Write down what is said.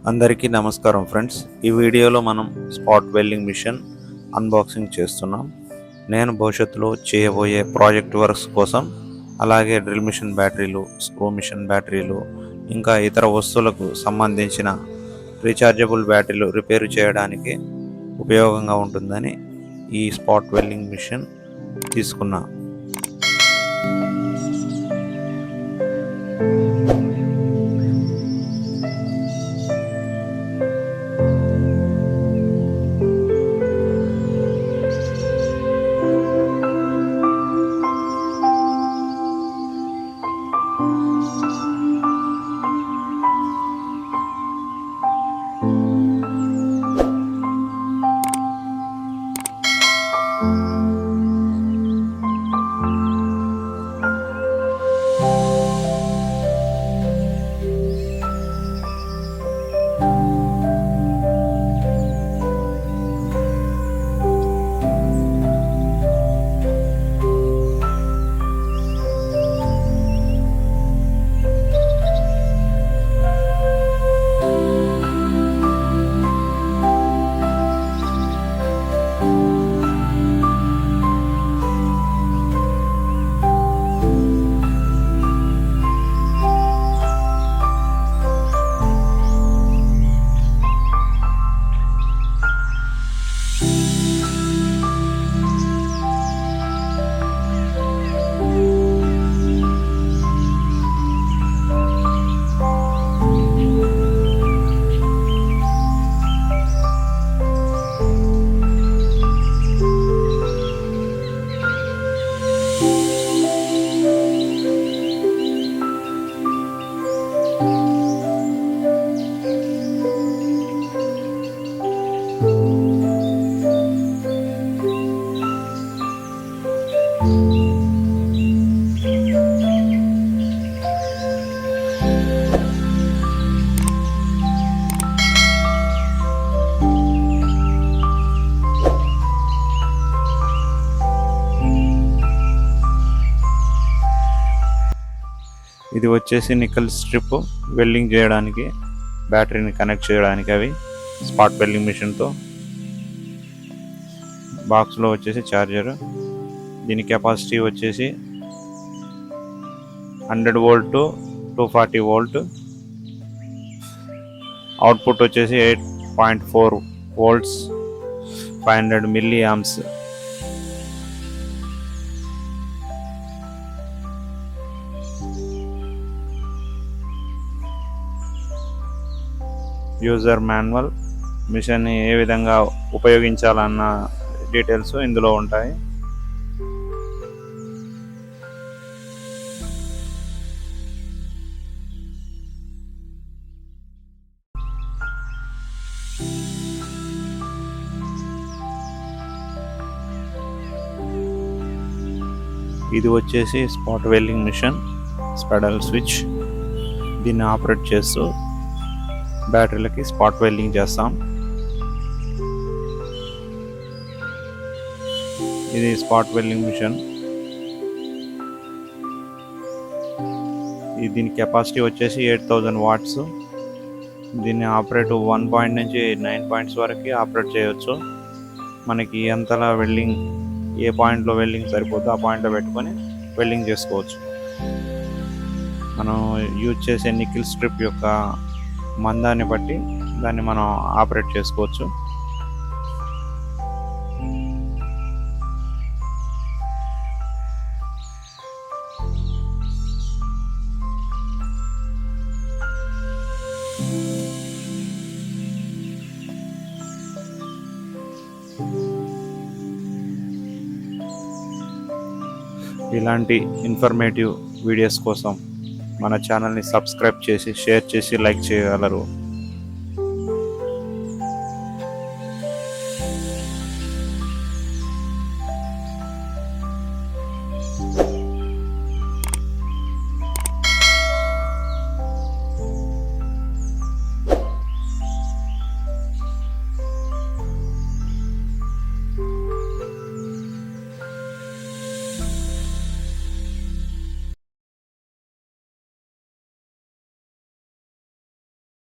అందరికీ నమస్కారం ఫ్రెండ్స్. ఈ వీడియోలో మనం స్పాట్ వెల్డింగ్ మిషన్ అన్బాక్సింగ్ చేస్తున్నాం. నేను భవిష్యత్తులో చేయబోయే ప్రాజెక్ట్ వర్క్స్ కోసం, అలాగే డ్రిల్ మిషన్ బ్యాటరీలు, స్క్రూ మిషన్ బ్యాటరీలు, ఇంకా ఇతర వస్తువులకు సంబంధించిన రీఛార్జబుల్ బ్యాటరీలు రిపేర్ చేయడానికి ఉపయోగంగా ఉంటుందని ఈ స్పాట్ వెల్డింగ్ మిషన్ తీసుకున్నా. ఇది వచ్చేసి నికెల్ స్ట్రిప్ వెల్డింగ్ చేయడానికి, బ్యాటరీని కనెక్ట్ చేయడానికి అవి స్పాట్ వెల్డింగ్ మిషన్తో. బాక్స్లో వచ్చేసి ఛార్జర్. దీని కెపాసిటీ వచ్చేసి 100 వోల్ట్ 240 వోల్ట్. అవుట్పుట్ వచ్చేసి 8.4 volts 500 milli amps. User manual, మిషన్ని ఏ విధంగా ఉపయోగించాలన్న డీటెయిల్స్ ఇందులో ఉంటాయి. ఇది వచ్చేసి స్పాట్ వెల్డింగ్ మిషన్ స్పెడల్ స్విచ్. దీన్ని ఆపరేట్ చేస్తూ బ్యాటరీలకి స్పాట్ వెల్డింగ్ చేస్తాం. ఇది స్పాట్ వెల్డింగ్ మిషన్. దీని కెపాసిటీ వచ్చేసి 8000 వాట్స్. దీన్ని ఆపరేట్ 1 పాయింట్ నుంచి 9 పాయింట్స్ వరకు ఆపరేట్ చేయవచ్చు. మనకి ఎంతలా వెల్డింగ్, ఏ పాయింట్లో వెల్డింగ్ సరిపోతుందో ఆ పాయింట్లో పెట్టుకొని వెల్డింగ్ చేసుకోవచ్చు. మనం యూజ్ చేసే నికెల్ స్ట్రిప్ యొక్క మందాన్ని బట్టి దాన్ని మనం ఆపరేట్ చేసుకోవచ్చు. ఇలాంటి ఇన్ఫర్మేటివ్ వీడియోస్ కోసం మన ఛానల్ని సబ్స్క్రైబ్ చేసి, షేర్ చేసి, లైక్ చేయగలరు.